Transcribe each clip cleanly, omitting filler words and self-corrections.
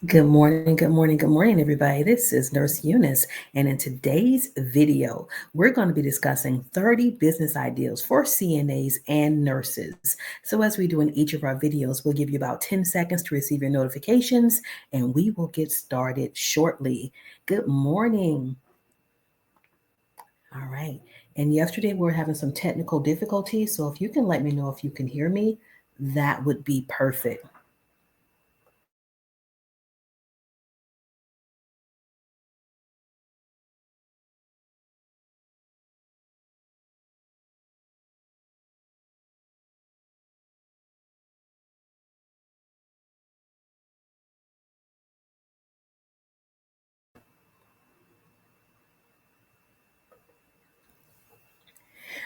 Good morning, good morning, good morning, everybody. This is Nurse Eunice, and in today's video, we're going to be discussing 30 business ideas for CNAs and nurses. So, as we do in each of our videos, we'll give you about 10 seconds to receive your notifications, and we will get started shortly. Good morning. All right. And yesterday, we were having some technical difficulties, so if you can let me know if you can hear me, that would be perfect.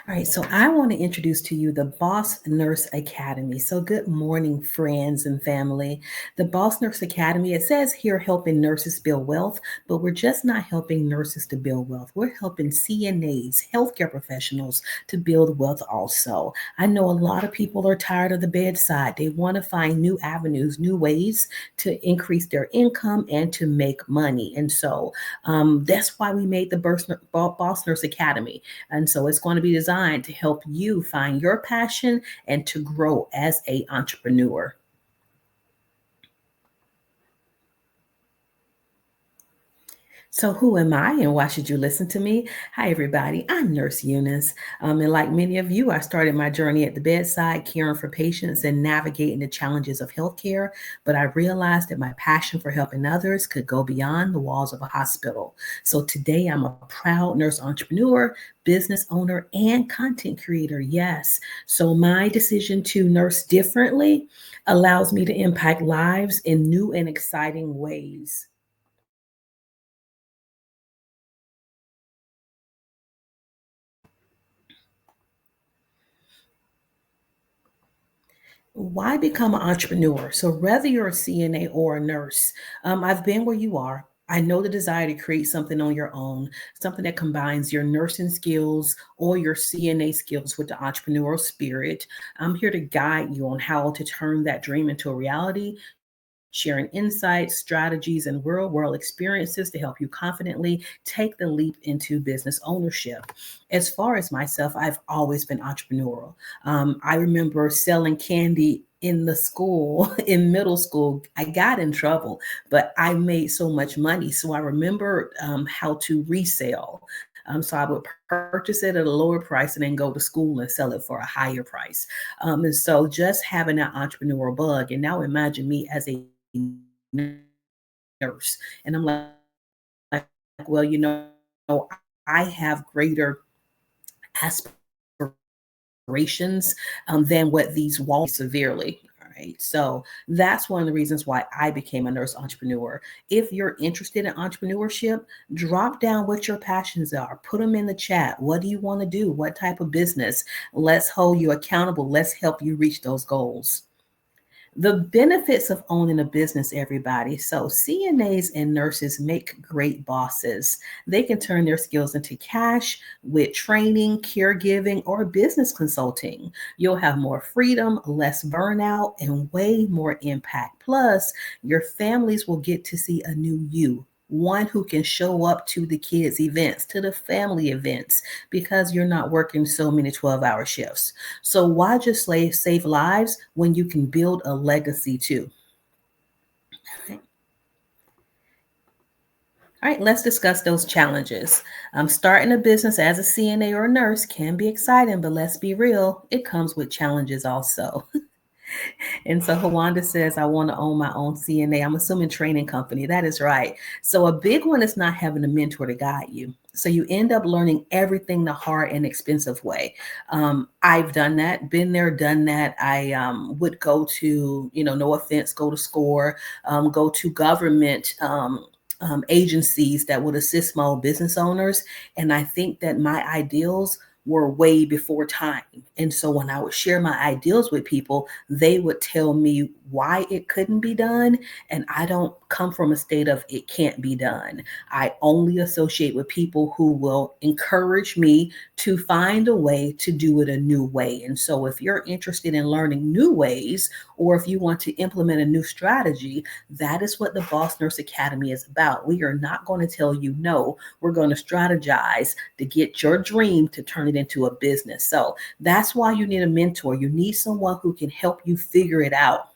All right, so I want to introduce to you the Boss Nurse Academy. So, good morning, friends and family. The Boss Nurse Academy, it says here helping nurses build wealth, but we're just not helping nurses to build wealth. We're helping CNAs, healthcare professionals, to build wealth also. I know a lot of people are tired of the bedside. They want to find new avenues, new ways to increase their income and to make money. And so that's why we made the Boss Nurse Academy. And so it's going to be designed to help you find your passion and to grow as a entrepreneur. So, who am I and why should you listen to me? Hi, everybody. I'm Nurse Eunice. And like many of you, I started my journey at the bedside, caring for patients and navigating the challenges of healthcare. But I realized that my passion for helping others could go beyond the walls of a hospital. So, today I'm a proud nurse entrepreneur, business owner, and content creator. Yes. So, my decision to nurse differently allows me to impact lives in new and exciting ways. Why become an entrepreneur? So, whether you're a CNA or a nurse, I've been where you are. I know the desire to create something on your own, something that combines your nursing skills or your CNA skills with the entrepreneurial spirit. I'm here to guide you on how to turn that dream into a reality, sharing insights, strategies, and real world experiences to help you confidently take the leap into business ownership. As far as myself, I've always been entrepreneurial. I remember selling candy in the school, in middle school. I got in trouble, but I made so much money. So I remember how to resell. So I would purchase it at a lower price and then go to school and sell it for a higher price. And so just having that entrepreneurial bug. And now imagine me as a nurse. And I'm like, well, I have greater aspirations than what these walls severely. All right. So that's one of the reasons why I became a nurse entrepreneur. If you're interested in entrepreneurship, drop down what your passions are. Put them in the chat. What do you want to do? What type of business? Let's hold you accountable. Let's help you reach those goals. The benefits of owning a business, everybody. So, CNAs and nurses make great bosses. They can turn their skills into cash with training, caregiving, or business consulting. You'll have more freedom, less burnout, and way more impact. Plus, your families will get to see a new you. One who can show up to the kids' events, to the family events, because you're not working so many 12-hour shifts. So why just save lives when you can build a legacy too? All right, let's discuss those challenges. Starting a business as a CNA or a nurse can be exciting, but let's be real, it comes with challenges also. And so Hawanda says, I want to own my own CNA. I'm assuming training company. That is right. So a big one is not having a mentor to guide you. So you end up learning everything the hard and expensive way. I've done that, been there, done that. I would go to, no offense, go to SCORE, go to government agencies that would assist small business owners. And I think that my ideals were way before time. And so when I would share my ideals with people, they would tell me why it couldn't be done. And I don't come from a state of it can't be done. I only associate with people who will encourage me to find a way to do it a new way. And so if you're interested in learning new ways, or if you want to implement a new strategy, that is what the Boss Nurse Academy is about. We are not going to tell you no. We're going to strategize to get your dream to turn it into a business. So that's why you need a mentor. You need someone who can help you figure it out.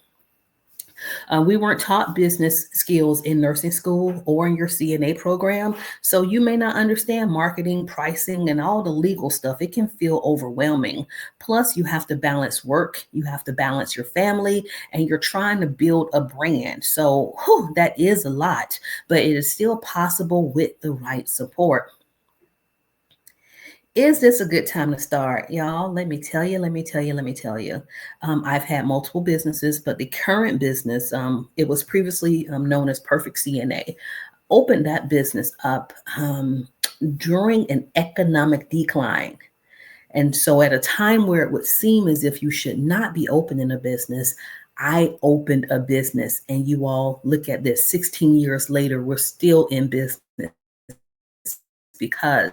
We weren't taught business skills in nursing school or in your CNA program, so you may not understand marketing, pricing, and all the legal stuff. It can feel overwhelming. Plus, you have to balance work, you have to balance your family, and you're trying to build a brand. So, that is a lot, but it is still possible with the right support. Is this a good time to start? Y'all, let me tell you. I've had multiple businesses, but the current business, it was previously known as Perfect CNA, opened that business up during an economic decline. And so at a time where it would seem as if you should not be opening a business, I opened a business. And you all look at this 16 years later, we're still in business because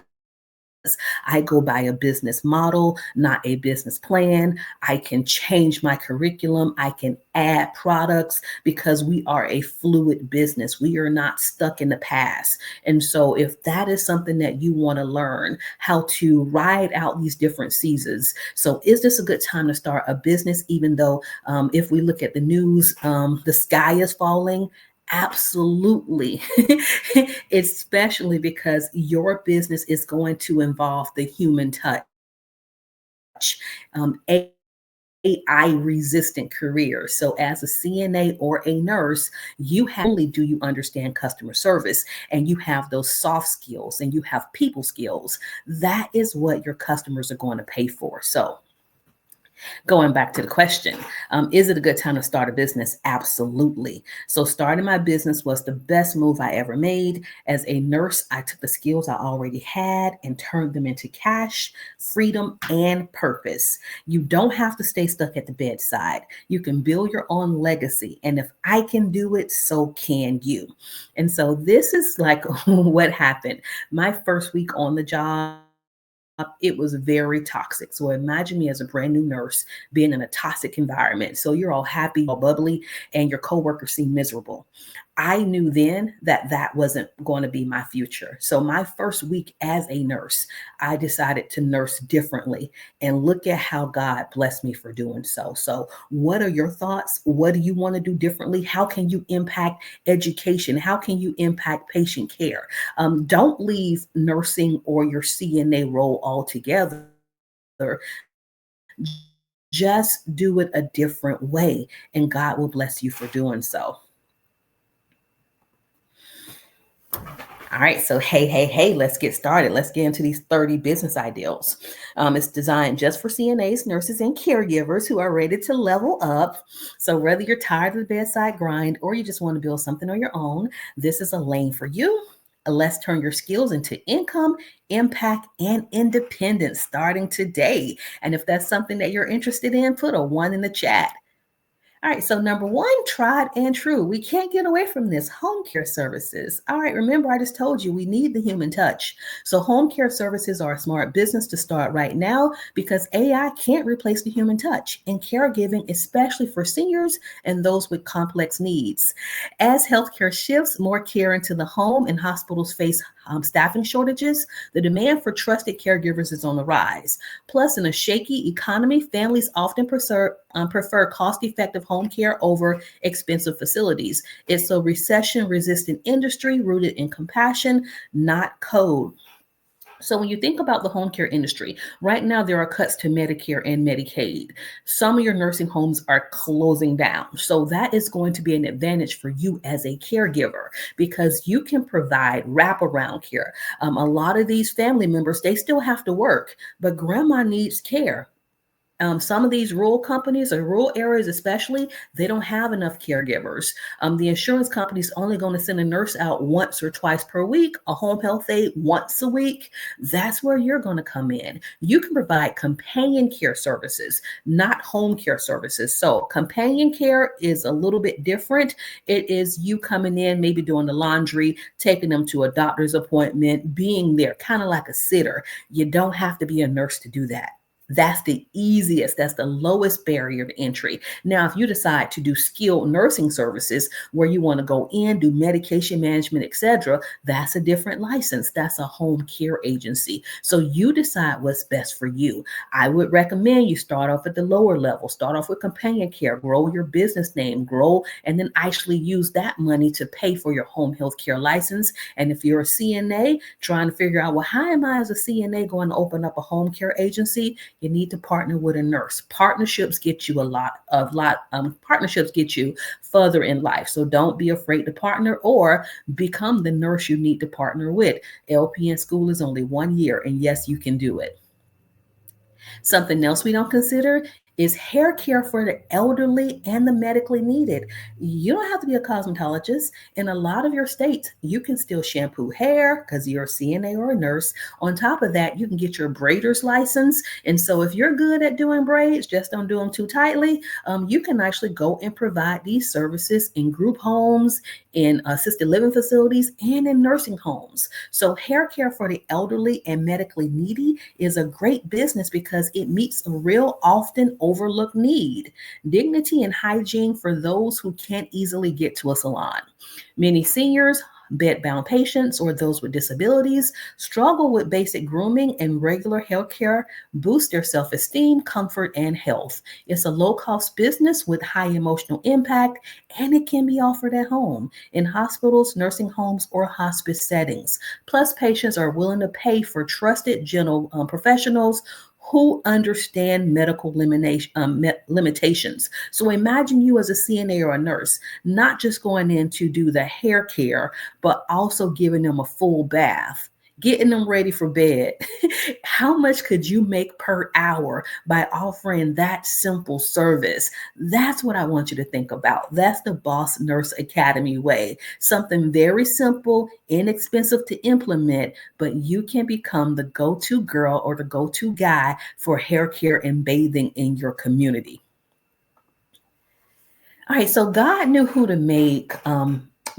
I go by a business model, not a business plan. I can change my curriculum. I can add products because we are a fluid business. We are not stuck in the past. And so, if that is something that you want to learn, how to ride out these different seasons. So, is this a good time to start a business? Even though, if we look at the news, the sky is falling. Absolutely. Especially because your business is going to involve the human touch. AI resistant career. So, as a CNA or a nurse, you have only do you understand customer service and you have those soft skills and you have people skills. That is what your customers are going to pay for. So, going back to the question, is it a good time to start a business? Absolutely. So, starting my business was the best move I ever made. As a nurse, I took the skills I already had and turned them into cash, freedom, and purpose. You don't have to stay stuck at the bedside. You can build your own legacy. And if I can do it, so can you. And so, this is like what happened. My first week on the job, it was very toxic. So imagine me as a brand new nurse being in a toxic environment. So you're all happy, all bubbly, and your coworkers seem miserable. I knew then that that wasn't going to be my future. So my first week as a nurse, I decided to nurse differently and look at how God blessed me for doing so. So what are your thoughts? What do you want to do differently? How can you impact education? How can you impact patient care? Don't leave nursing or your CNA role altogether. Just do it a different way, and God will bless you for doing so. All right, so hey, let's get started. Let's get into these 30 business ideals. It's designed just for CNAs, nurses, and caregivers who are ready to level up. So, whether you're tired of the bedside grind or you just want to build something on your own, this is a lane for you. Let's turn your skills into income, impact, and independence starting today. And if that's something that you're interested in, put a one in the chat. All right, so number one, tried and true. We can't get away from this. Home care services. All right, remember, I just told you we need the human touch. So, home care services are a smart business to start right now because AI can't replace the human touch in caregiving, especially for seniors and those with complex needs. As healthcare shifts more care into the home and hospitals face staffing shortages, the demand for trusted caregivers is on the rise. Plus, in a shaky economy, families often prefer cost-effective home care over expensive facilities. It's a recession-resistant industry rooted in compassion, not code. So when you think about the home care industry, right now there are cuts to Medicare and Medicaid. Some of your nursing homes are closing down. So that is going to be an advantage for you as a caregiver because you can provide wraparound care. A lot of these family members, they still have to work, but grandma needs care. Some of these rural companies or rural areas, especially, they don't have enough caregivers. The insurance company's only going to send a nurse out once or twice per week, a home health aide once a week. That's where you're going to come in. You can provide companion care services, not home care services. So, companion care is a little bit different. It is you coming in, maybe doing the laundry, taking them to a doctor's appointment, being there, kind of like a sitter. You don't have to be a nurse to do that. That's the easiest, that's the lowest barrier to entry. Now, if you decide to do skilled nursing services where you want to go in, do medication management, etc., that's a different license. That's a home care agency. So you decide what's best for you. I would recommend you start off at the lower level, start off with companion care, grow your business name, grow, and then actually use that money to pay for your home health care license. And if you're a CNA, trying to figure out, well, how am I as a CNA going to open up a home care agency? You need to partner with a nurse. Partnerships get you partnerships get you further in life. So don't be afraid to partner or become the nurse you need to partner with. LPN school is only 1 year, and yes, you can do it. Something else we don't consider is hair care for the elderly and the medically needed. You don't have to be a cosmetologist. In a lot of your states, you can still shampoo hair because you're a CNA or a nurse. On top of that, you can get your braider's license. And so if you're good at doing braids, just don't do them too tightly. You can actually go and provide these services in group homes, in assisted living facilities, and in nursing homes. So hair care for the elderly and medically needy is a great business because it meets a real often overlooked need: dignity and hygiene for those who can't easily get to a salon. Many seniors, bedbound patients, or those with disabilities struggle with basic grooming, and regular health care boosts their self esteem, comfort, and health. It's a low cost business with high emotional impact, and it can be offered at home, in hospitals, nursing homes, or hospice settings. Plus, patients are willing to pay for trusted general professionals who understand medical limitations. So imagine you as a CNA or a nurse, not just going in to do the hair care, but also giving them a full bath, getting them ready for bed. How much could you make per hour by offering that simple service? That's what I want you to think about. That's the Boss Nurse Academy way. Something very simple, inexpensive to implement, but you can become the go-to girl or the go-to guy for hair care and bathing in your community. All right, so God knew who to make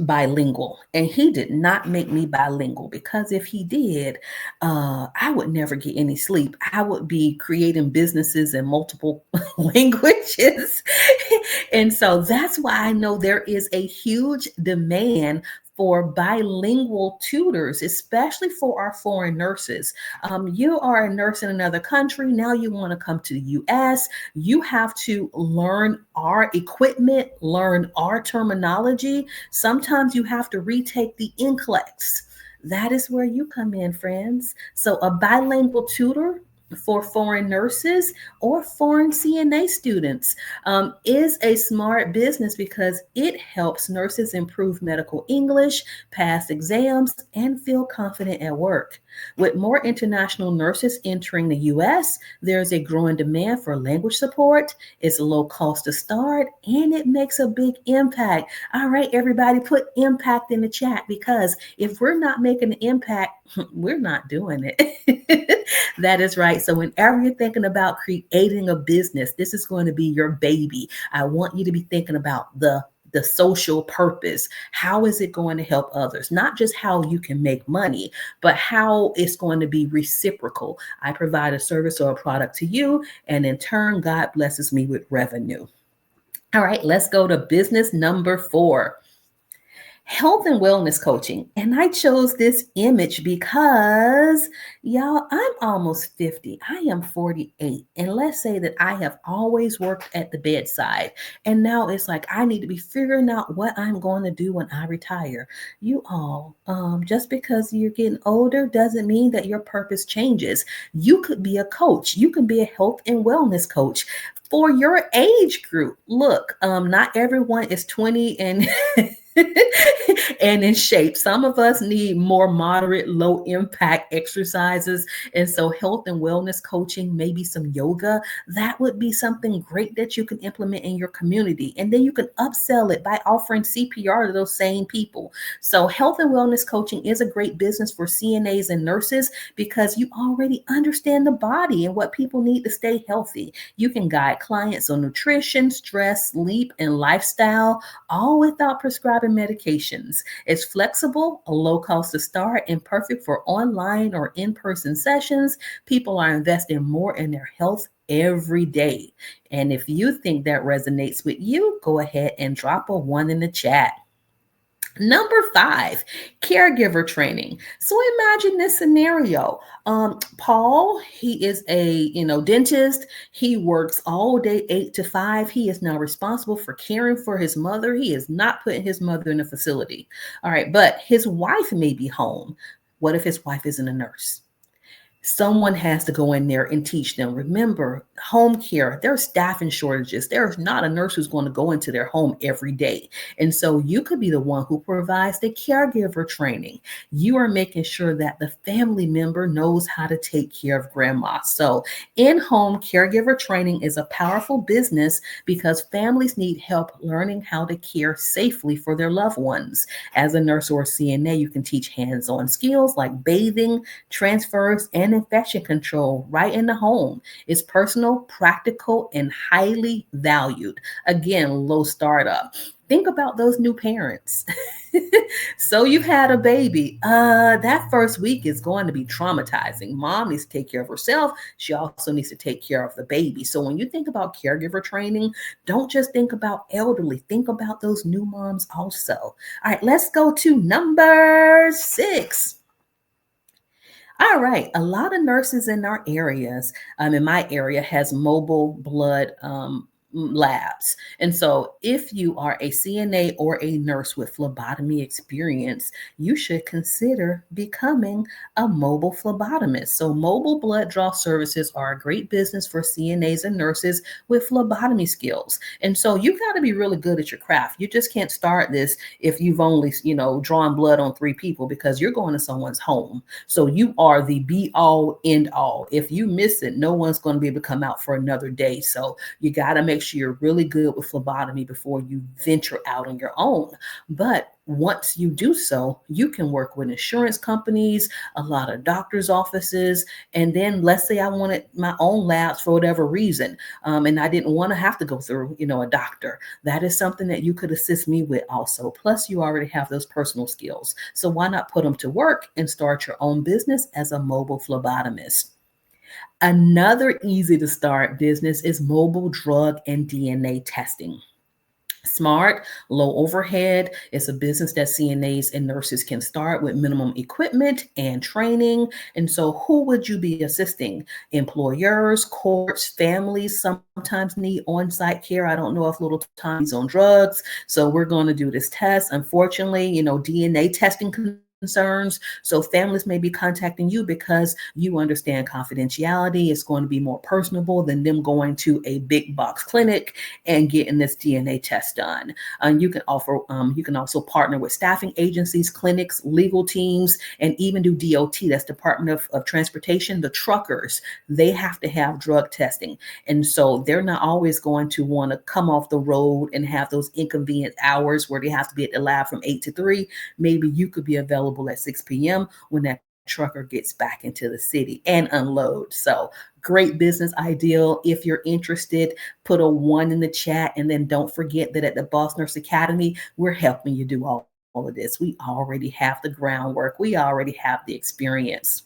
bilingual, and He did not make me bilingual, because if He did, I would never get any sleep. I would be creating businesses in multiple languages. And so that's why I know there is a huge demand for bilingual tutors, especially for our foreign nurses. You are a nurse in another country. Now you want to come to the US. You have to learn our equipment, learn our terminology. Sometimes you have to retake the NCLEX. That is where you come in, friends. So a bilingual tutor for foreign nurses or foreign CNA students is a smart business, because it helps nurses improve medical English, pass exams, and feel confident at work. With more international nurses entering the US, there's a growing demand for language support. It's a low cost to start, and it makes a big impact. All right, everybody, put impact in the chat, because if we're not making an impact, we're not doing it. That is right. So whenever you're thinking about creating a business, this is going to be your baby. I want you to be thinking about the social purpose. How is it going to help others? Not just how you can make money, but how it's going to be reciprocal. I provide a service or a product to you, and in turn, God blesses me with revenue. All right, let's go to business number 4. Health and wellness coaching. And I chose this image because, y'all, I'm almost 50. I am 48. And let's say that I have always worked at the bedside. And now it's like I need to be figuring out what I'm going to do when I retire. You all, just because you're getting older doesn't mean that your purpose changes. You could be a coach. You can be a health and wellness coach for your age group. Look, not everyone is 20 and and in shape. Some of us need more moderate, low impact exercises. And so, health and wellness coaching, maybe some yoga, that would be something great that you can implement in your community. And then you can upsell it by offering CPR to those same people. So, health and wellness coaching is a great business for CNAs and nurses because you already understand the body and what people need to stay healthy. You can guide clients on nutrition, stress, sleep, and lifestyle, all without prescribing medications. It's flexible, a low cost to start, and perfect for online or in person sessions. People are investing more in their health every day. And if you think that resonates with you, go ahead and drop a one in the chat. Number five, caregiver training. So imagine this scenario. Paul, he is a dentist. He works all day 8 to 5. He is now responsible for caring for his mother. He is not putting his mother in a facility. All right, but his wife may be home. What if his wife isn't a nurse? Someone has to go in there and teach them. Remember, home care, there are staffing shortages. There's not a nurse who's going to go into their home every day. And so you could be the one who provides the caregiver training. You are making sure that the family member knows how to take care of grandma. So in-home caregiver training is a powerful business because families need help learning how to care safely for their loved ones. As a nurse or a CNA, you can teach hands-on skills like bathing, transfers, and infection control right in the home. It's personal, practical, and highly valued. Again, low startup. Think about those new parents. So you've had a baby. That first week is going to be traumatizing. Mom needs to take care of herself. She also needs to take care of the baby. So when you think about caregiver training, don't just think about elderly. Think about those new moms also. All right, let's go to number 6. All right. A lot of nurses in our areas, in my area, has mobile blood labs. And so if you are a CNA or a nurse with phlebotomy experience, you should consider becoming a mobile phlebotomist. So mobile blood draw services are a great business for CNAs and nurses with phlebotomy skills. And so you got to be really good at your craft. You just can't start this if you've only, drawn blood on 3 people because you're going to someone's home. So you are the be all end all. If you miss it, no one's going to be able to come out for another day. So you got to make sure you're really good with phlebotomy before you venture out on your own. But once you do so, you can work with insurance companies, a lot of doctors' offices, and then let's say I wanted my own labs for whatever reason, and I didn't want to have to go through, a doctor. That is something that you could assist me with also. Plus, you already have those personal skills. So why not put them to work and start your own business as a mobile phlebotomist? Another easy to start business is mobile drug and DNA testing. Smart, low overhead. It's a business that CNAs and nurses can start with minimum equipment and training. And so, who would you be assisting? Employers, courts, families sometimes need on site care. I don't know if little Tommy's on drugs. So, we're going to do this test. Unfortunately, DNA testing concerns. So families may be contacting you because you understand confidentiality. It's going to be more personable than them going to a big box clinic and getting this DNA test done. You can also partner with staffing agencies, clinics, legal teams, and even do DOT. That's Department of Transportation. The truckers, they have to have drug testing, and so they're not always going to want to come off the road and have those inconvenient hours where they have to be at the lab from 8 to 3. Maybe you could be available at 6 p.m. when that trucker gets back into the city and unload. So great business ideal. If you're interested, put a 1 in the chat. And then don't forget that at the Boss Nurse Academy, we're helping you do all of this. We already have the groundwork. We already have the experience.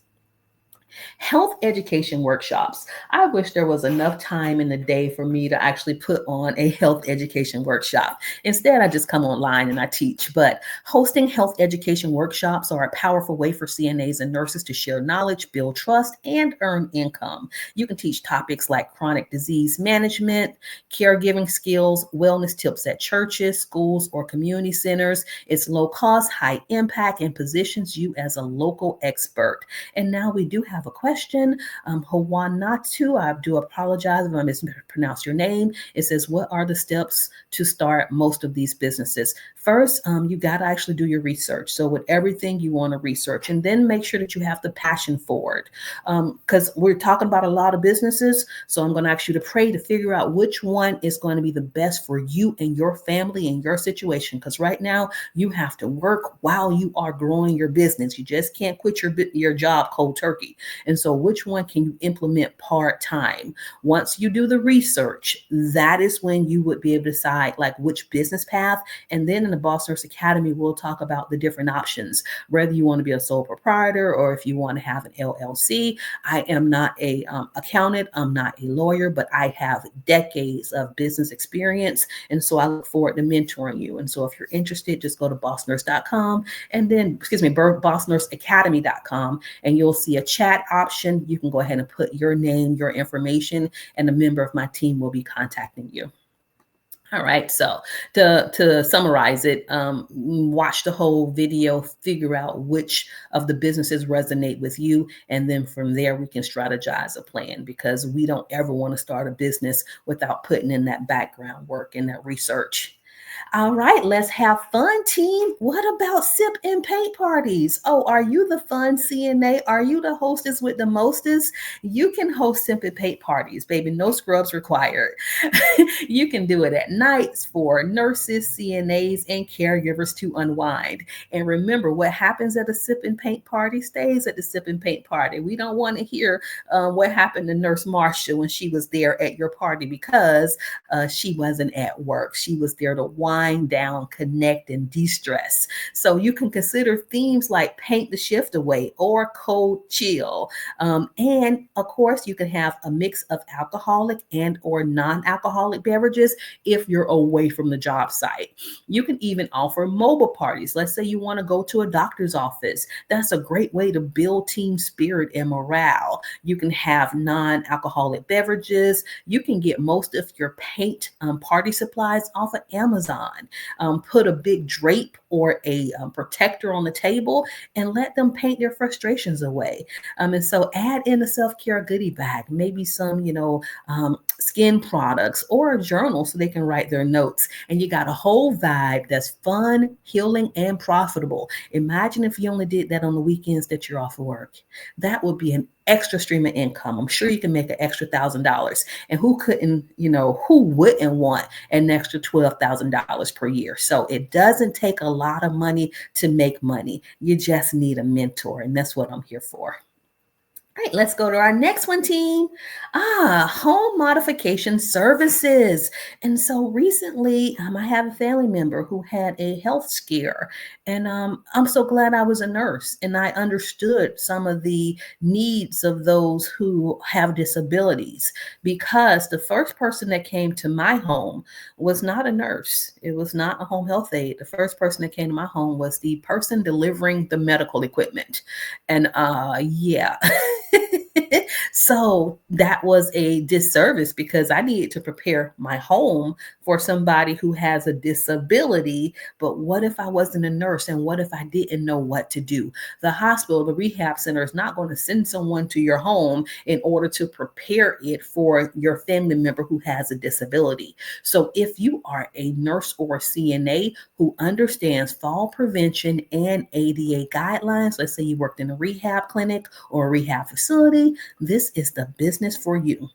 Health education workshops. I wish there was enough time in the day for me to actually put on a health education workshop. Instead, I just come online and I teach. But hosting health education workshops are a powerful way for CNAs and nurses to share knowledge, build trust, and earn income. You can teach topics like chronic disease management, caregiving skills, wellness tips at churches, schools, or community centers. It's low cost, high impact, and positions you as a local expert. And now we do have have a question. Hawanatu, I do apologize if I mispronounced your name. It says, what are the steps to start most of these businesses? First, you got to actually do your research. So with everything you want to research, and then make sure that you have the passion for it. Because we're talking about a lot of businesses. So I'm going to ask you to pray to figure out which one is going to be the best for you and your family and your situation. Because right now you have to work while you are growing your business. You just can't quit your job cold turkey. And so which one can you implement part-time? Once you do the research, that is when you would be able to decide like which business path. And then in the Boss Nurse Academy, we'll talk about the different options, whether you want to be a sole proprietor or if you want to have an LLC. I am not a accountant. I'm not a lawyer, but I have decades of business experience. And so I look forward to mentoring you. And so if you're interested, just go to bossnurse.com and then, bossnurseacademy.com, and you'll see a chat option. You can go ahead and put your name, your information, and a member of my team will be contacting you. All right, so to summarize it, watch the whole video, figure out which of the businesses resonate with you, and then from there we can strategize a plan, because we don't ever want to start a business without putting in that background work and that research. All right, let's have fun, team. What about sip and paint parties? Oh, are you the fun CNA? Are you the hostess with the mostest? You can host sip and paint parties, baby. No scrubs required. You can do it at nights for nurses, CNAs, and caregivers to unwind. And remember, what happens at a sip and paint party stays at the sip and paint party. We don't want to hear what happened to Nurse Marcia when she was there at your party, because she wasn't at work. She was there to wind down, connect, and de-stress. So you can consider themes like paint the shift away or cold chill. And of course, you can have a mix of alcoholic and or non-alcoholic beverages if you're away from the job site. You can even offer mobile parties. Let's say you want to go to a doctor's office. That's a great way to build team spirit and morale. You can have non-alcoholic beverages. You can get most of your paint party supplies off of Amazon. Put a big drape or a protector on the table and let them paint their frustrations away. And so add in a self-care goodie bag, maybe some, skin products or a journal so they can write their notes. And you got a whole vibe that's fun, healing, and profitable. Imagine if you only did that on the weekends that you're off of work. That would be an extra stream of income. I'm sure you can make an extra $1,000. And who couldn't, who wouldn't want an extra $12,000 per year? So it doesn't take a lot of money to make money. You just need a mentor. And that's what I'm here for. All right, let's go to our next one, team. Home modification services. And so recently, I have a family member who had a health scare. And I'm so glad I was a nurse and I understood some of the needs of those who have disabilities, because the first person that came to my home was not a nurse. It was not a home health aide. The first person that came to my home was the person delivering the medical equipment. And yeah. So that was a disservice, because I needed to prepare my home for somebody who has a disability. But what if I wasn't a nurse, and what if I didn't know what to do? The hospital, the rehab center is not going to send someone to your home in order to prepare it for your family member who has a disability. So if you are a nurse or a CNA who understands fall prevention and ADA guidelines, let's say you worked in a rehab clinic or a rehab facility, this is the business for you.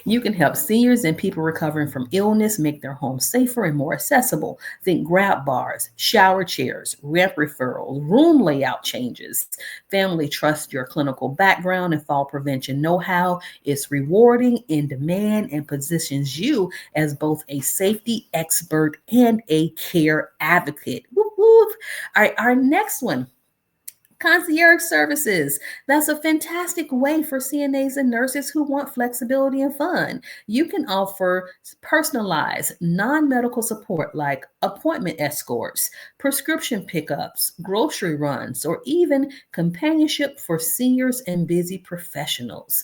You can help seniors and people recovering from illness make their homes safer and more accessible. Think grab bars, shower chairs, ramp referrals, room layout changes. Family trusts your clinical background and fall prevention know-how. It's rewarding, in demand, and positions you as both a safety expert and a care advocate. Whoop, whoop. All right, our next one. Concierge services. That's a fantastic way for CNAs and nurses who want flexibility and fun. You can offer personalized non-medical support like appointment escorts, prescription pickups, grocery runs, or even companionship for seniors and busy professionals.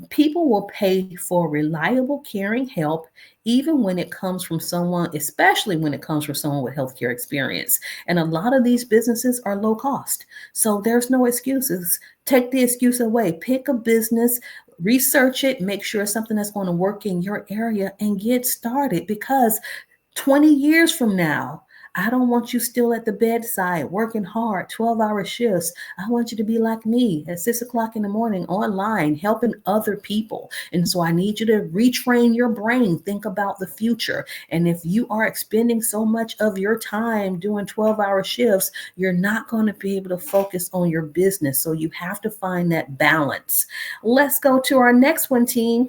People will pay for reliable, caring help even when it comes from someone, especially when it comes from someone with healthcare experience. And a lot of these businesses are low cost. So there's no excuses. Take the excuse away. Pick a business, research it, make sure it's something that's going to work in your area and get started, because 20 years from now, I don't want you still at the bedside working hard, 12-hour shifts. I want you to be like me at 6 o'clock in the morning online, helping other people. And so I need you to retrain your brain, think about the future. And if you are expending so much of your time doing 12-hour shifts, you're not going to be able to focus on your business. So you have to find that balance. Let's go to our next one, team.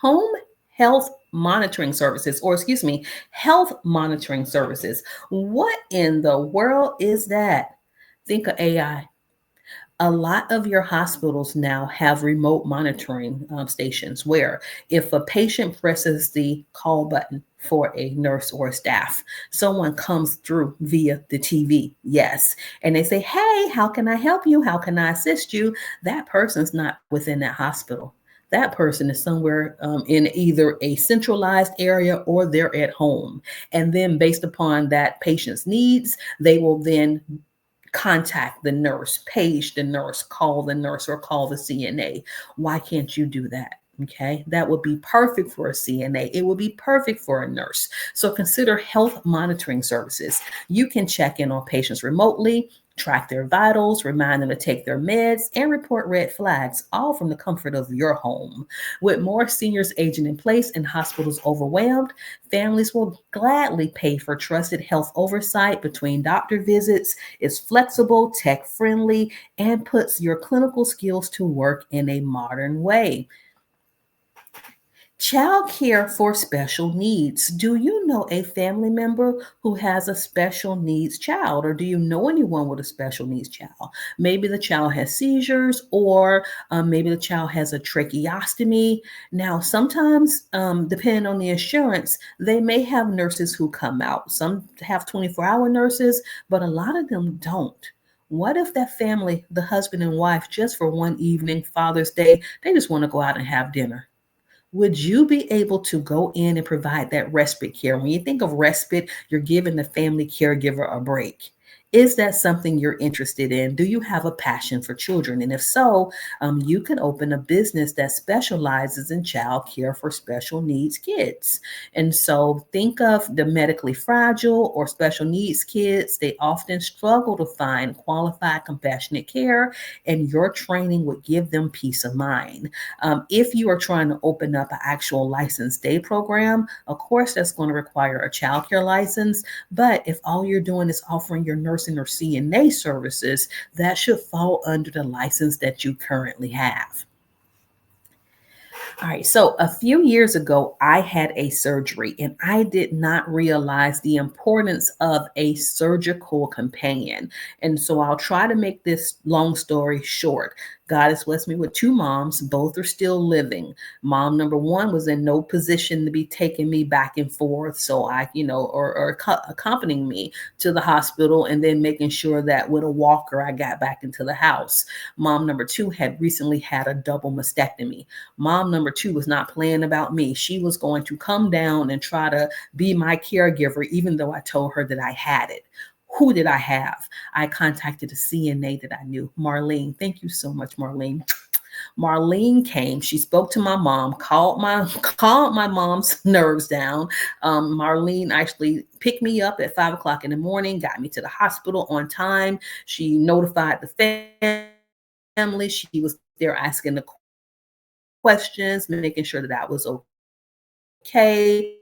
Home health monitoring services, or excuse me, health monitoring services. What in the world is that? Think of AI. A lot of your hospitals now have remote monitoring stations where if a patient presses the call button for a nurse or a staff, someone comes through via the TV. Yes. And they say, hey, how can I help you? How can I assist you? That person's not within that hospital. That person is somewhere in either a centralized area or they're at home. And then, based upon that patient's needs, they will then contact the nurse, page the nurse, call the nurse, or call the CNA. Why can't you do that? Okay, that would be perfect for a CNA. It would be perfect for a nurse. So consider health monitoring services. You can check in on patients remotely, track their vitals, remind them to take their meds, and report red flags, all from the comfort of your home. With more seniors aging in place and hospitals overwhelmed, families will gladly pay for trusted health oversight between doctor visits, is flexible, tech friendly, and puts your clinical skills to work in a modern way. Child care for special needs. Do you know a family member who has a special needs child, or do you know anyone with a special needs child? Maybe the child has seizures, or maybe the child has a tracheostomy. Now, sometimes, depending on the insurance, they may have nurses who come out. Some have 24-hour nurses, but a lot of them don't. What if that family, the husband and wife, just for one evening, Father's Day, they just want to go out and have dinner? Would you be able to go in and provide that respite care? When you think of respite, you're giving the family caregiver a break. Is that something you're interested in? Do you have a passion for children? And if so, you can open a business that specializes in child care for special needs kids. And so think of the medically fragile or special needs kids. They often struggle to find qualified, compassionate care, and your training would give them peace of mind. If you are trying to open up an actual licensed day program, of course, that's going to require a child care license. But if all you're doing is offering your nursing or CNA services, that should fall under the license that you currently have. All right. So a few years ago, I had a surgery and I did not realize the importance of a surgical companion. And so I'll try to make this long story short. God has blessed me with two moms. Both are still living. Mom number one was in no position to be taking me back and forth. So or accompanying me to the hospital and then making sure that with a walker, I got back into the house. Mom number two had recently had a double mastectomy. Mom number two was not playing about me. She was going to come down and try to be my caregiver, even though I told her that I had it. Who did I have? I contacted a CNA that I knew, Marlene. Thank you so much, Marlene. Marlene came. She spoke to my mom, called my mom's nerves down. Marlene actually picked me up at 5 o'clock in the morning, got me to the hospital on time. She notified the family. She was there asking the questions, making sure that I was okay.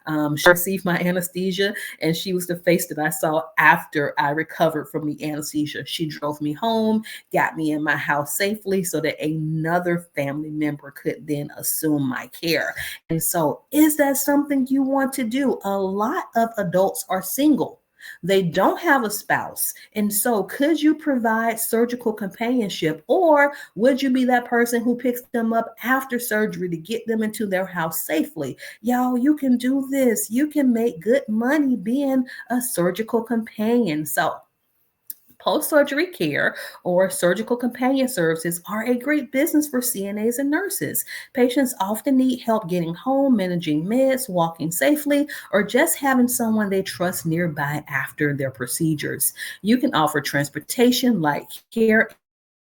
She received my anesthesia, and she was the face that I saw after I recovered from the anesthesia. She drove me home, got me in my house safely so that another family member could then assume my care. And so, is that something you want to do? A lot of adults are single. They don't have a spouse. And so, could you provide surgical companionship, or would you be that person who picks them up after surgery to get them into their house safely? Y'all, you can do this. You can make good money being a surgical companion. So, Post-surgery care or surgical companion services are a great business for CNAs and nurses. Patients often need help getting home, managing meds, walking safely, or just having someone they trust nearby after their procedures. You can offer transportation, light care,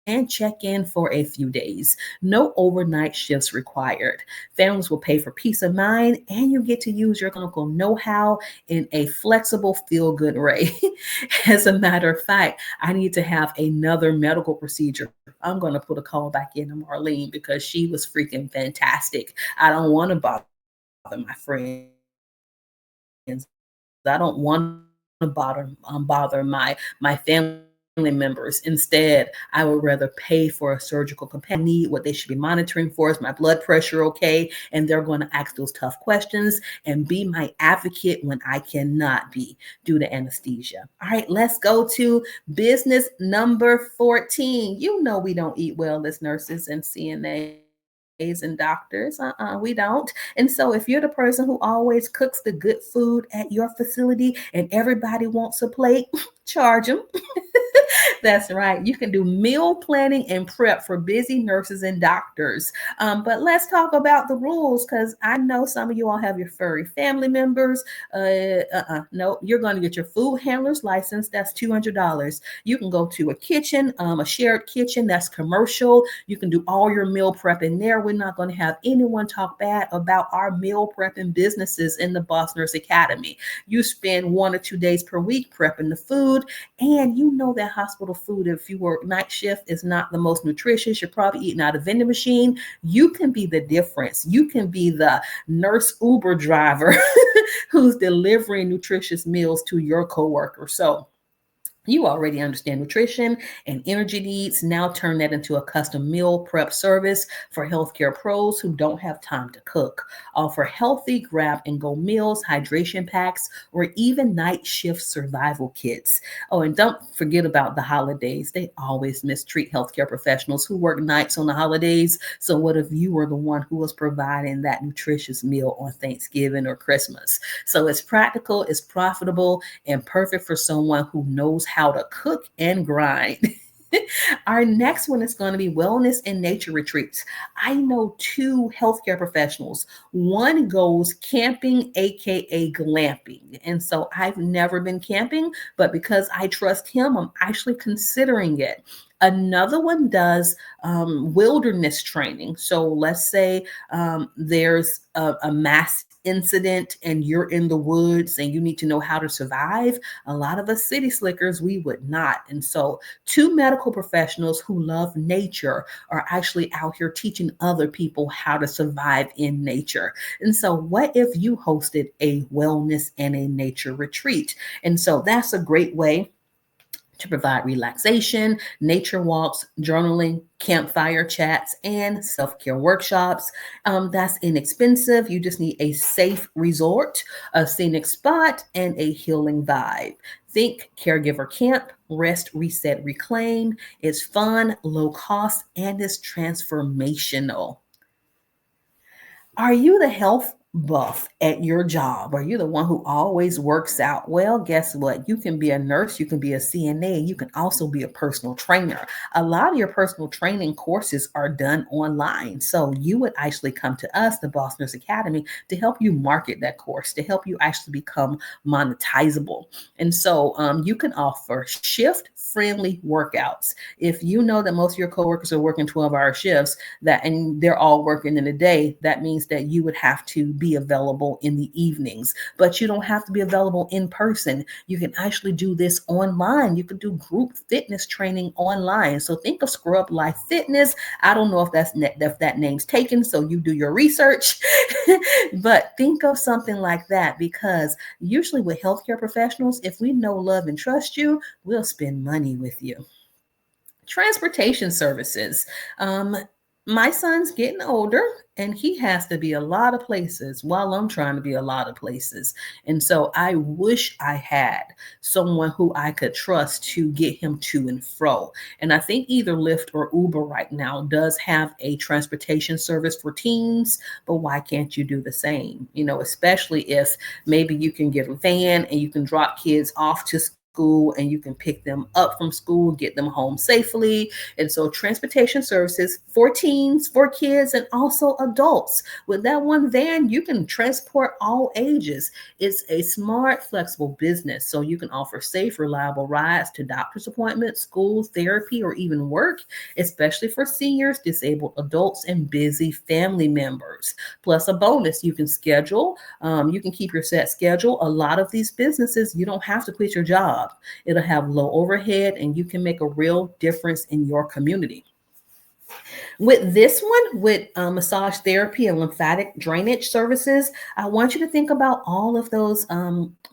and check in for a few days. No overnight shifts required. Families will pay for peace of mind, and you get to use your clinical know how in a flexible, feel good way. As a matter of fact, I need to have another medical procedure. I'm going to put a call back into Marlene because she was freaking fantastic. I don't want to bother my friends. I don't want to bother my family members. Instead, I would rather pay for a surgical companion. Need what they should be monitoring for. Is my blood pressure okay? And they're going to ask those tough questions and be my advocate when I cannot be due to anesthesia. All right, let's go to business number 14. You know we don't eat well as nurses and CNAs and doctors. We don't. And so if you're the person who always cooks the good food at your facility and everybody wants a plate, charge them. That's right. You can do meal planning and prep for busy nurses and doctors. But let's talk about the rules because I know some of you all have your furry family members. No, you're going to get your food handler's license. That's $200. You can go to a kitchen, a shared kitchen that's commercial. You can do all your meal prep in there. We're not going to have anyone talk bad about our meal prepping businesses in the Boss Nurse Academy. You spend 1 or 2 days per week prepping the food, and you know that hospital food, if you work night shift, is not the most nutritious. You're probably eating out of vending machine. You can be the difference. You can be the nurse Uber driver who's delivering nutritious meals to your coworker. So you already understand nutrition and energy needs. Now turn that into a custom meal prep service for healthcare pros who don't have time to cook. Offer healthy grab and go meals, hydration packs, or even night shift survival kits. Oh, and don't forget about the holidays. They always mistreat healthcare professionals who work nights on the holidays. So what if you were the one who was providing that nutritious meal on Thanksgiving or Christmas? So it's practical, it's profitable, and perfect for someone who knows how to cook and grind. Our next one is going to be wellness and nature retreats. I know two healthcare professionals. One goes camping, aka glamping. And so I've never been camping, but because I trust him, I'm actually considering it. Another one does wilderness training. So let's say there's a mass incident and you're in the woods and you need to know how to survive. A lot of us city slickers, we would not. And so two medical professionals who love nature are actually out here teaching other people how to survive in nature. And so what if you hosted a wellness and a nature retreat? And so that's a great way to provide relaxation, nature walks, journaling, campfire chats, and self care workshops. That's inexpensive. You just need a safe resort, a scenic spot, and a healing vibe. Think caregiver camp, rest, reset, reclaim. It's fun, low cost, and it's transformational. Are you the health buff at your job? Are you the one who always works out? Well, guess what? You can be a nurse, you can be a CNA, you can also be a personal trainer. A lot of your personal training courses are done online. So you would actually come to us, the Boss Nurse Academy, to help you market that course, to help you actually become monetizable. And so you can offer shift friendly workouts. If you know that most of your coworkers are working 12-hour shifts, that and they're all working in the day, that means that you would have to be available in the evenings. But you don't have to be available in person. You can actually do this online. You can do group fitness training online. So think of Scrub Life Fitness. I don't know if that name's taken, so you do your research. But think of something like that, because usually with healthcare professionals, if we know, love, and trust you, we'll spend money with you. Transportation services. My son's getting older and he has to be a lot of places while I'm trying to be a lot of places. And so I wish I had someone who I could trust to get him to and fro. And I think either Lyft or Uber right now does have a transportation service for teens, but why can't you do the same? Especially if maybe you can get a van and you can drop kids off to school, and you can pick them up from school, get them home safely. And so transportation services for teens, for kids, and also adults. With that one van, you can transport all ages. It's a smart, flexible business, so you can offer safe, reliable rides to doctor's appointments, school, therapy, or even work, especially for seniors, disabled adults, and busy family members. Plus, a bonus, you can keep your set schedule. A lot of these businesses, you don't have to quit your job. It'll have low overhead, and you can make a real difference in your community. With this one, with massage therapy and lymphatic drainage services, I want you to think about all of those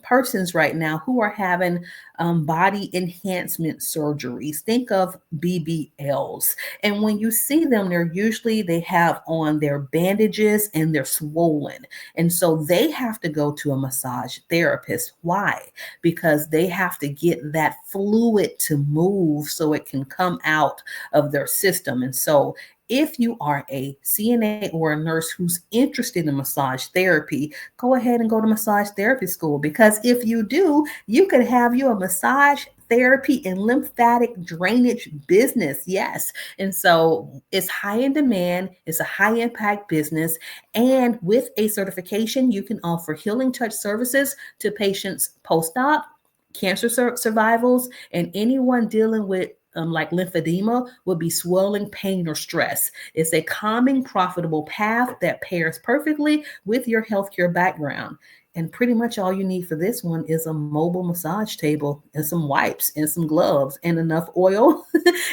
persons right now who are having body enhancement surgeries. Think of BBLs. And when you see them, they have on their bandages and they're swollen. And so they have to go to a massage therapist. Why? Because they have to get that fluid to move so it can come out of their system. And so if you are a CNA or a nurse who's interested in massage therapy, go ahead and go to massage therapy school, because if you do, you could have you a massage therapy and lymphatic drainage business. Yes. And so it's high in demand. It's a high impact business. And with a certification, you can offer healing touch services to patients post-op, cancer survivals, and anyone dealing with like lymphedema would be swelling, pain, or stress. It's a calming, profitable path that pairs perfectly with your healthcare background. And pretty much all you need for this one is a mobile massage table and some wipes and some gloves and enough oil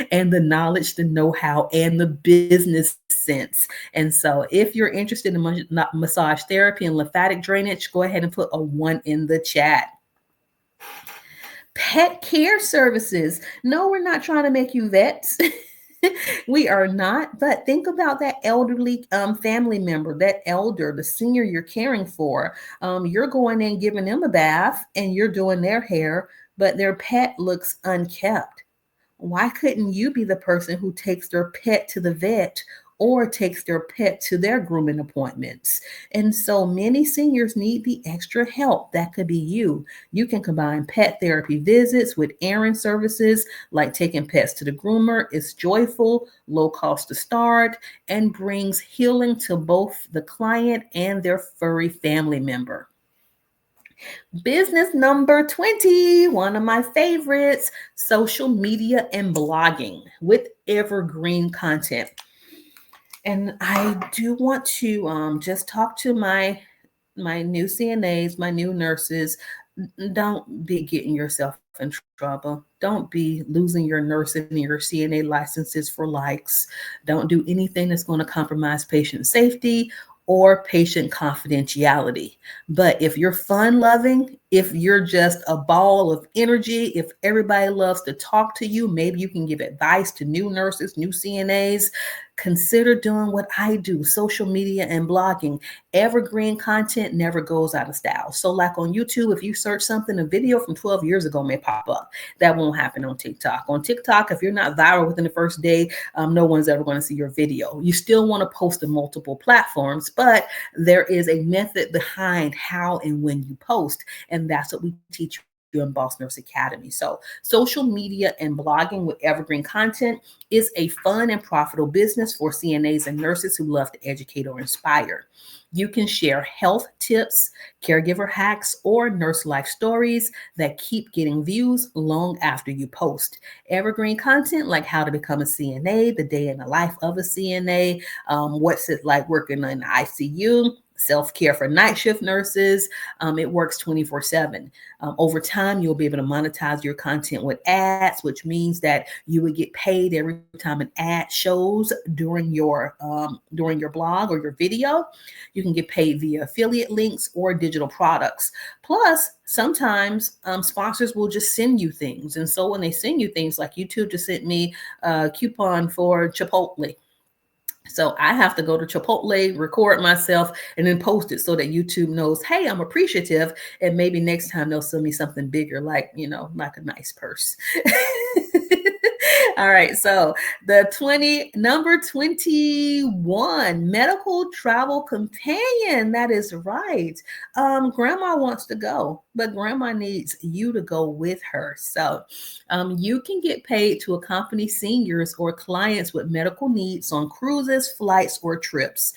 and the knowledge, the know-how, and the business sense. And so if you're interested in massage therapy and lymphatic drainage, go ahead and put a 1 in the chat. Pet care services. No, we're not trying to make you vets. We are not, but think about that elderly family member, that elder, the senior you're caring for. You're going in giving them a bath and you're doing their hair, but their pet looks unkept. Why couldn't you be the person who takes their pet to the vet or takes their pet to their grooming appointments? And so many seniors need the extra help. That could be you. You can combine pet therapy visits with errand services like taking pets to the groomer. It's joyful, low cost to start, and brings healing to both the client and their furry family member. Business number 20, one of my favorites, social media and blogging with evergreen content. And I do want to just talk to my new CNAs, my new nurses. Don't be getting yourself in trouble. Don't be losing your nursing and your CNA licenses for likes. Don't do anything that's going to compromise patient safety or patient confidentiality. But if you're fun loving, if you're just a ball of energy, if everybody loves to talk to you, maybe you can give advice to new nurses, new CNAs. Consider doing what I do, social media and blogging. Evergreen content never goes out of style. So like on YouTube, if you search something, a video from 12 years ago may pop up. That won't happen on TikTok. On TikTok, if you're not viral within the first day, no one's ever going to see your video. You still want to post to multiple platforms, but there is a method behind how and when you post. And that's what we teach you in Boss Nurse Academy. So social media and blogging with evergreen content is a fun and profitable business for CNAs and nurses who love to educate or inspire. You can share health tips, caregiver hacks, or nurse life stories that keep getting views long after you post. Evergreen content like how to become a CNA, the day in the life of a CNA, what's it like working in the ICU, self-care for night shift nurses. It works 24/7. Over time, you'll be able to monetize your content with ads, which means that you would get paid every time an ad shows during your blog or your video. You can get paid via affiliate links or digital products. Plus, sometimes sponsors will just send you things. And so when they send you things, like YouTube just sent me a coupon for Chipotle. So I have to go to Chipotle, record myself, and then post it so that YouTube knows, hey, I'm appreciative. And maybe next time they'll send me something bigger, like a nice purse. All right, so number 21, medical travel companion. That is right. Grandma wants to go, but grandma needs you to go with her. So you can get paid to accompany seniors or clients with medical needs on cruises, flights, or trips.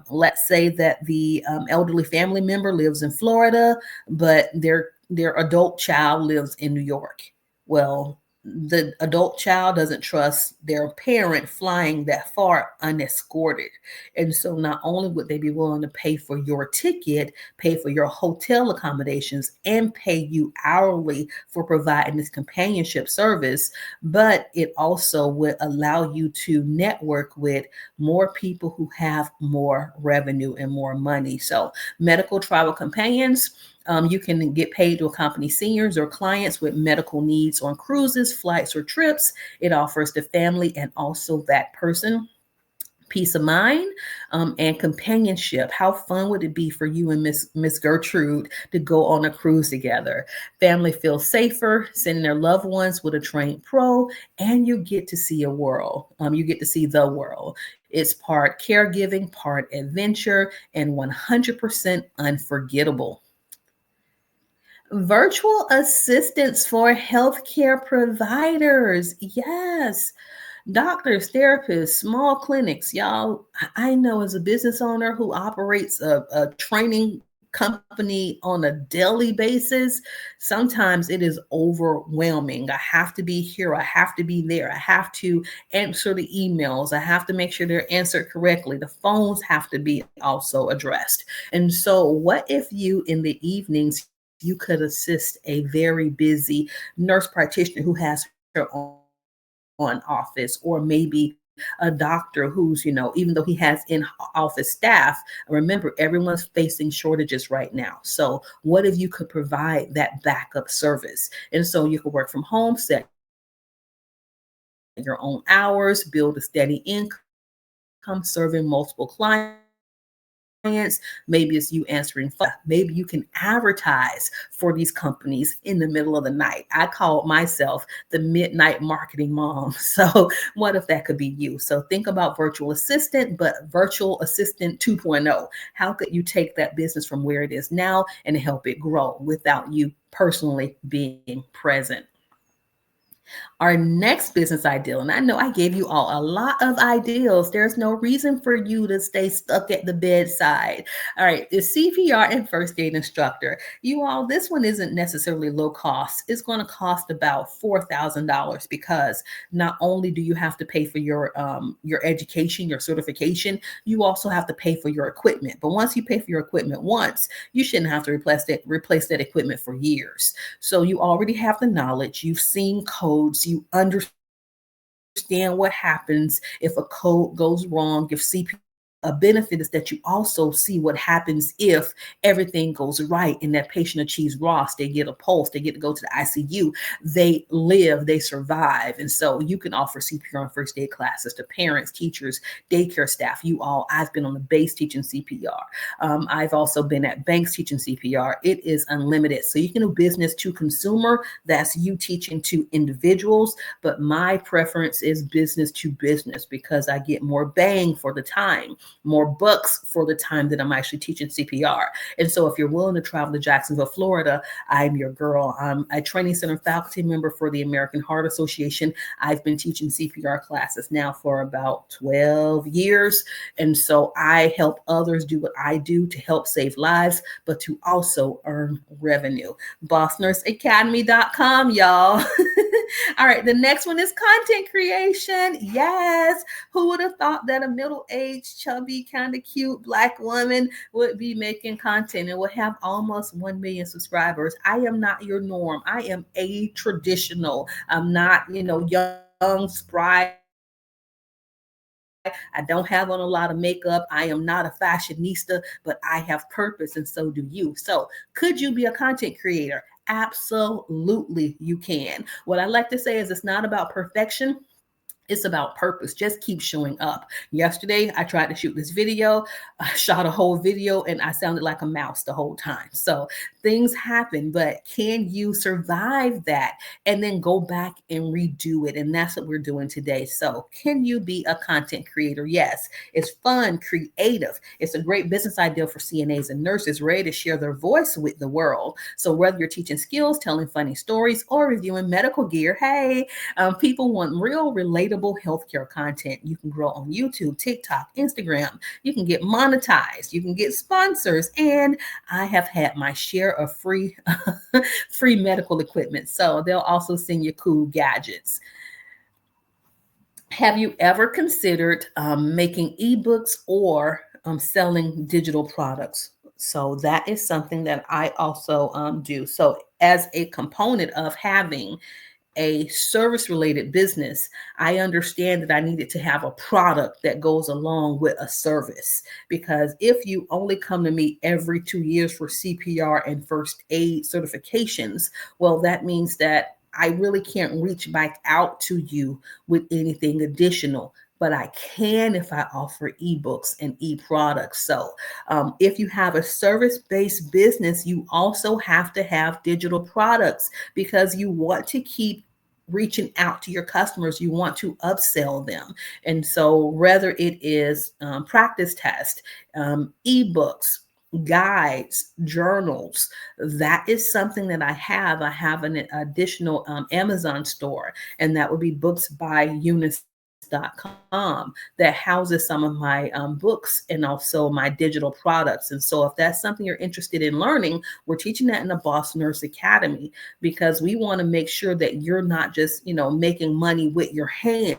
Let's say that the elderly family member lives in Florida, but their adult child lives in New York. Well, the adult child doesn't trust their parent flying that far unescorted. And so not only would they be willing to pay for your ticket, pay for your hotel accommodations, and pay you hourly for providing this companionship service, but it also would allow you to network with more people who have more revenue and more money. So medical travel companions, you can get paid to accompany seniors or clients with medical needs on cruises, flights, or trips. It offers the family and also that person peace of mind and companionship. How fun would it be for you and Miss Gertrude to go on a cruise together? Family feels safer sending their loved ones with a trained pro, and you get to see a world. You get to see the world. It's part caregiving, part adventure, and 100% unforgettable. Virtual assistants for healthcare providers. Yes. Doctors, therapists, small clinics. Y'all, I know as a business owner who operates a training company on a daily basis, sometimes it is overwhelming. I have to be here. I have to be there. I have to answer the emails. I have to make sure they're answered correctly. The phones have to be also addressed. And so, what if you in the evenings you could assist a very busy nurse practitioner who has her own office, or maybe a doctor who's, even though he has in office staff, remember everyone's facing shortages right now. So what if you could provide that backup service? And so you could work from home, set your own hours, build a steady income, serving multiple clients. Maybe it's you answering phones in the evenings. Maybe you can advertise for these companies in the middle of the night. I call myself the midnight marketing mom. So what if that could be you? So think about virtual assistant, but virtual assistant 2.0. How could you take that business from where it is now and help it grow without you personally being present? Our next business ideal, and I know I gave you all a lot of ideals. There's no reason for you to stay stuck at the bedside. All right, the CPR and first aid instructor. You all, this one isn't necessarily low cost. It's going to cost about $4,000 because not only do you have to pay for your education, your certification, you also have to pay for your equipment. But once you pay for your equipment once, you shouldn't have to replace that equipment for years. So you already have the knowledge, you've seen codes, you understand what happens if a code goes wrong, if CPR a benefit is that you also see what happens if everything goes right and that patient achieves ROS, they get a pulse, they get to go to the ICU, they live, they survive. And so you can offer CPR and first aid classes to parents, teachers, daycare staff. You all, I've been on the base teaching CPR. I've also been at banks teaching CPR. It is unlimited. So you can do business to consumer, that's you teaching to individuals, but my preference is business to business because I get more bang for the time, more bucks for the time that I'm actually teaching CPR. And so if you're willing to travel to Jacksonville, Florida, I'm your girl. I'm a training center faculty member for the American Heart Association. I've been teaching CPR classes now for about 12 years. And so I help others do what I do to help save lives, but to also earn revenue. BossNurseAcademy.com, y'all. All right, the next one is content creation. Yes. Who would have thought that a middle-aged, chubby, kind of cute Black woman would be making content and would have almost 1 million subscribers? I am not your norm. I am a traditional. I'm not, young, spry. I don't have on a lot of makeup. I am not a fashionista, but I have purpose and so do you. So could you be a content creator? Absolutely, you can. What I like to say is it's not about perfection. It's about It's about purpose. Just keep showing up. Yesterday, I tried to shoot this video. I shot a whole video and I sounded like a mouse the whole time. So things happen, but can you survive that and then go back and redo it? And that's what we're doing today. So, can you be a content creator? Yes, it's fun, creative. It's a great business idea for CNAs and nurses ready to share their voice with the world. So, whether you're teaching skills, telling funny stories, or reviewing medical gear, hey, people want real, relatable healthcare content. You can grow on YouTube, TikTok, Instagram. You can get monetized. You can get sponsors. And I have had my share of free, free medical equipment. So they'll also send you cool gadgets. Have you ever considered making ebooks or selling digital products? So that is something that I also do. So as a component of having a service related business, I understand that I needed to have a product that goes along with a service. Because if you only come to me every 2 years for CPR and first aid certifications, well, that means that I really can't reach back out to you with anything additional. But I can if I offer ebooks and e-products. So if you have a service-based business, you also have to have digital products because you want to keep reaching out to your customers. You want to upsell them. And so whether it is practice test, ebooks, guides, journals, that is something that I have. I have an additional Amazon store, and that would be books by Eunice.com that houses some of my books and also my digital products. And so if that's something you're interested in learning, we're teaching that in the Boss Nurse Academy because we want to make sure that you're not just, making money with your hands.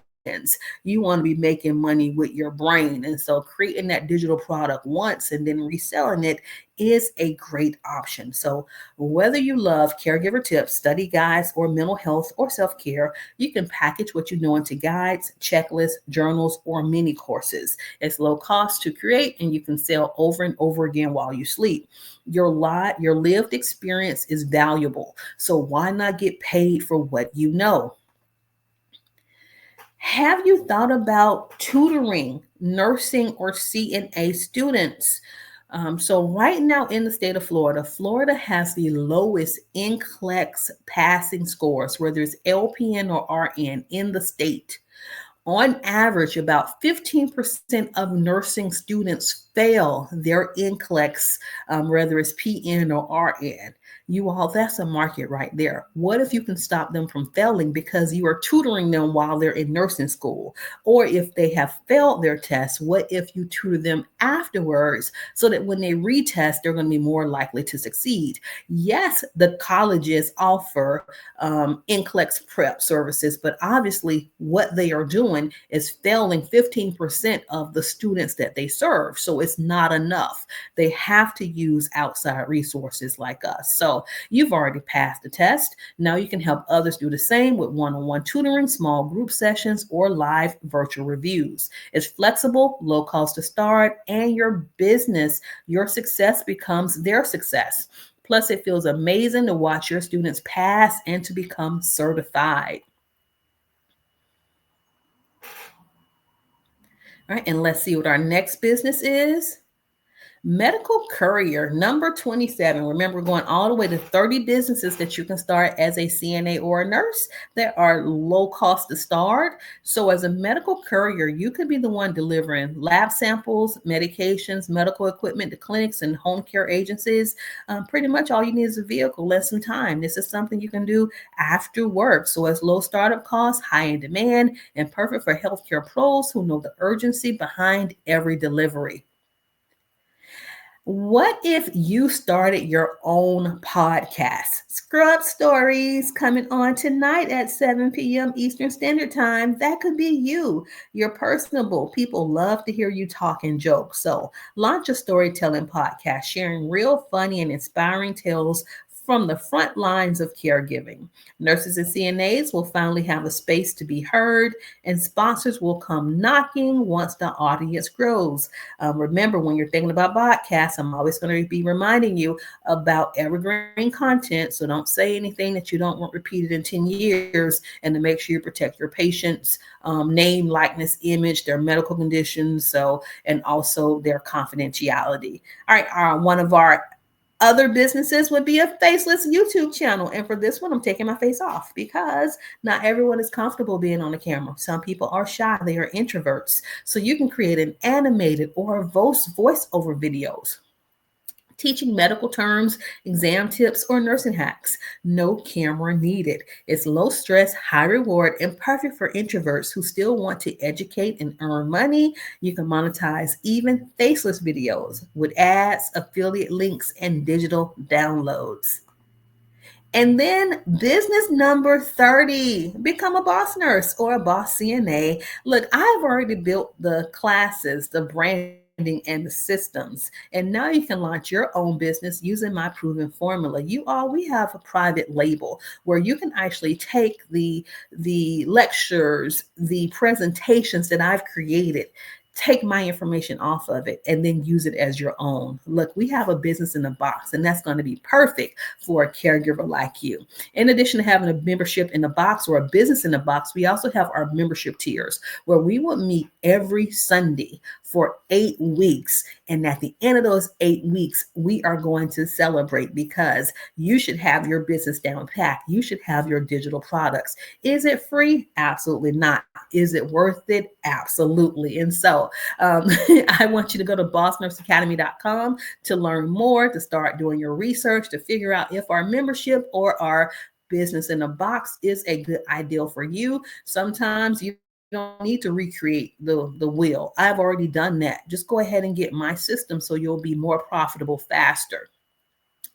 You want to be making money with your brain. And so creating that digital product once and then reselling it is a great option. So whether you love caregiver tips, study guides, or mental health or self-care, you can package what you know into guides, checklists, journals, or mini courses. It's low cost to create and you can sell over and over again while you sleep. Your lived experience is valuable. So why not get paid for what you know? Have you thought about tutoring nursing or CNA students? So right now in the state of Florida, Florida has the lowest NCLEX passing scores, whether it's LPN or RN in the state. On average, about 15% of nursing students fail their NCLEX, whether it's PN or RN. You all, that's a market right there. What if you can stop them from failing because you are tutoring them while they're in nursing school? Or if they have failed their tests, what if you tutor them afterwards so that when they retest, they're going to be more likely to succeed? Yes, the colleges offer NCLEX prep services, but obviously what they are doing is failing 15% of the students that they serve. So it's not enough. They have to use outside resources like us. So you've already passed the test. Now you can help others do the same with one-on-one tutoring, small group sessions, or live virtual reviews. It's flexible, low cost to start, and your success becomes their success. Plus, it feels amazing to watch your students pass and to become certified. All right, and let's see what our next business is. Medical courier, number 27. Remember, we're going all the way to 30 businesses that you can start as a CNA or a nurse that are low cost to start. So as a medical courier, you could be the one delivering lab samples, medications, medical equipment to clinics and home care agencies. Pretty much all you need is a vehicle, less some time. This is something you can do after work. So it's low startup costs, high in demand, and perfect for healthcare pros who know the urgency behind every delivery. What if you started your own podcast? Scrub Stories coming on tonight at 7 p.m. Eastern Standard Time. That could be you. You're personable. People love to hear you talk and joke. So launch a storytelling podcast, sharing real, funny, and inspiring tales from the front lines of caregiving. Nurses and CNAs will finally have a space to be heard, and sponsors will come knocking once the audience grows. Remember, when you're thinking about podcasts, I'm always going to be reminding you about evergreen content. So don't say anything that you don't want repeated in 10 years, and to make sure you protect your patients' name, likeness, image, their medical conditions, and also their confidentiality. All right, one of our other businesses would be a faceless YouTube channel. And for this one, I'm taking my face off because not everyone is comfortable being on the camera. Some people are shy, they are introverts. So you can create an animated or voiceover videos teaching medical terms, exam tips, or nursing hacks. No camera needed. It's low stress, high reward, and perfect for introverts who still want to educate and earn money. You can monetize even faceless videos with ads, affiliate links, and digital downloads. And then business number 30, become a boss nurse or a boss CNA. Look, I've already built the classes, the branding, and the systems. And now you can launch your own business using my proven formula. We have a private label where you can actually take the lectures, the presentations that I've created, take my information off of it and then use it as your own. Look, we have a business in a box, and that's going to be perfect for a caregiver like you. In addition to having a membership in a box or a business in a box, we also have our membership tiers where we will meet every Sunday for 8 weeks. And at the end of those 8 weeks, we are going to celebrate because you should have your business down pat. You should have your digital products. Is it free? Absolutely not. Is it worth it? Absolutely. And so I want you to go to bossnurseacademy.com to learn more, to start doing your research, to figure out if our membership or our business in a box is a good ideal for you. Sometimes you don't need to recreate the wheel. I've already done that. Just go ahead and get my system so you'll be more profitable faster.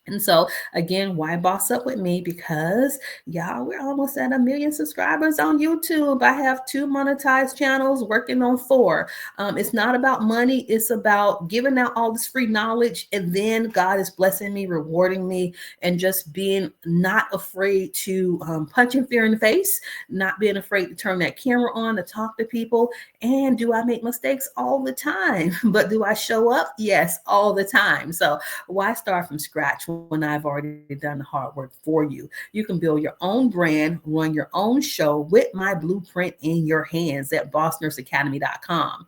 And so, again, why boss up with me? Because y'all, we're almost at 1 million subscribers on YouTube. I have 2 monetized channels, working on 4. It's not about money. It's about giving out all this free knowledge. And then God is blessing me, rewarding me, and just being not afraid to punch fear in the face, not being afraid to turn that camera on to talk to people. And do I make mistakes? All the time. But do I show up? Yes, all the time. So why start from scratch when I've already done the hard work for you? You can build your own brand, run your own show with my blueprint in your hands at bossnurseacademy.com.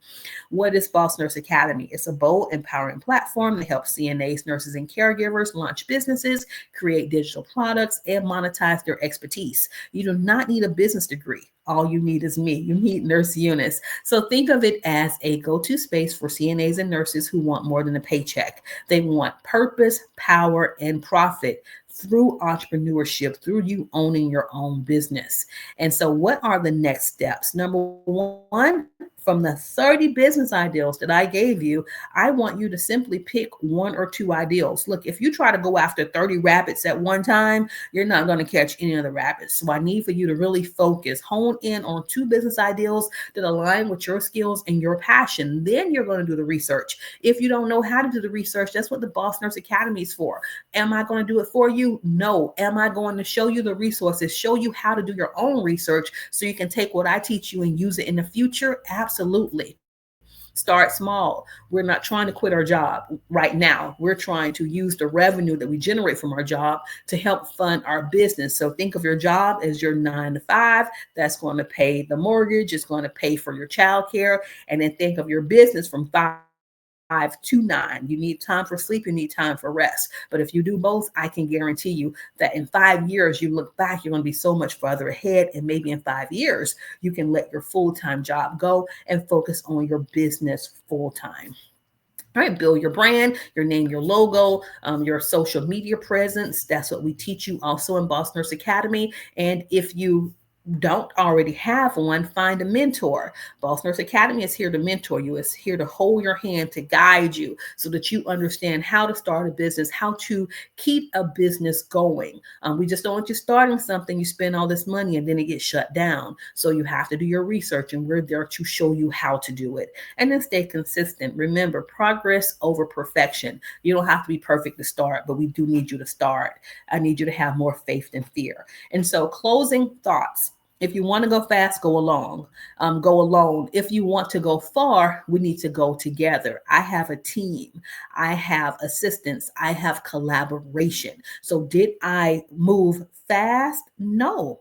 What is Boss Nurse Academy? It's a bold, empowering platform that helps CNAs, nurses, and caregivers launch businesses, create digital products, and monetize their expertise. You do not need a business degree. All you need is me. You need Nurse Eunice. So think of it as a go-to space for CNAs and nurses who want more than a paycheck. They want purpose, power, and profit through entrepreneurship, through you owning your own business. And so what are the next steps? Number 1, from the 30 business ideals that I gave you, I want you to simply pick 1 or 2 ideals. Look, if you try to go after 30 rabbits at one time, you're not going to catch any of the rabbits. So I need for you to really focus, hone in on 2 business ideals that align with your skills and your passion. Then you're going to do the research. If you don't know how to do the research, that's what the Boss Nurse Academy is for. Am I going to do it for you? No. Am I going to show you the resources, show you how to do your own research so you can take what I teach you and use it in the future? Absolutely. Start small. We're not trying to quit our job right now. We're trying to use the revenue that we generate from our job to help fund our business. So think of your job as your 9 to 5. That's going to pay the mortgage. It's going to pay for your child care. And then think of your business from 5 to 9. You need time for sleep. You need time for rest. But if you do both, I can guarantee you that in 5 years, you look back, you're going to be so much further ahead. And maybe in 5 years, you can let your full-time job go and focus on your business full-time. All right, build your brand, your name, your logo, your social media presence. That's what we teach you also in Boss Nurse Academy. And if you don't already have one, find a mentor. Boss Nurse Academy is here to mentor you. It's here to hold your hand, to guide you so that you understand how to start a business, how to keep a business going. We just don't want you starting something, you spend all this money and then it gets shut down. So you have to do your research, and we're there to show you how to do it. And then stay consistent. Remember, progress over perfection. You don't have to be perfect to start, but we do need you to start. I need you to have more faith than fear. And so, closing thoughts. If you want to go fast, go along. Go alone. If you want to go far, we need to go together. I have a team. I have assistance. I have collaboration. So, did I move fast? No,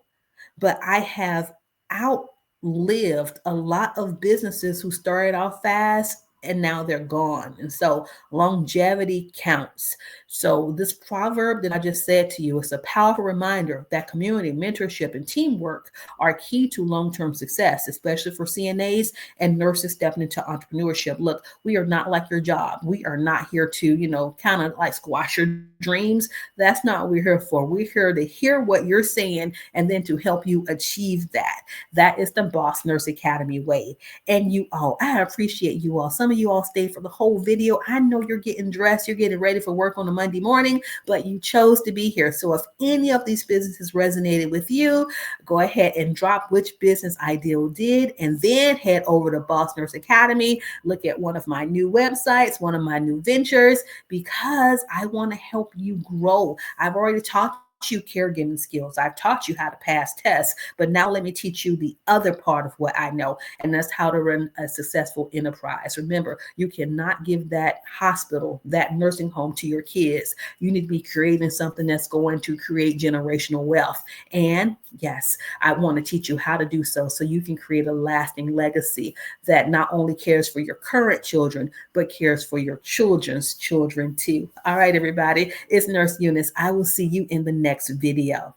but I have outlived a lot of businesses who started off fast and now they're gone. And so longevity counts. So this proverb that I just said to you is a powerful reminder that community, mentorship, and teamwork are key to long-term success, especially for CNAs and nurses stepping into entrepreneurship. Look, we are not like your job. We are not here to, kind of like squash your dreams. That's not what we're here for. We're here to hear what you're saying and then to help you achieve that. That is the Boss Nurse Academy way. And you all, I appreciate you all. Some of you all stayed for the whole video. I know you're getting dressed, you're getting ready for work on a Monday morning, but you chose to be here. So if any of these businesses resonated with you, go ahead and drop which business ideal did, and then head over to Boss Nurse Academy. Look at one of my new websites, one of my new ventures, because I want to help you grow. I've already taught you caregiving skills. I've taught you how to pass tests, but now let me teach you the other part of what I know, and that's how to run a successful enterprise. Remember, you cannot give that hospital, that nursing home to your kids. You need to be creating something that's going to create generational wealth. And yes, I want to teach you how to do so you can create a lasting legacy that not only cares for your current children, but cares for your children's children too. All right, everybody, it's Nurse Eunice. I will see you in the next video.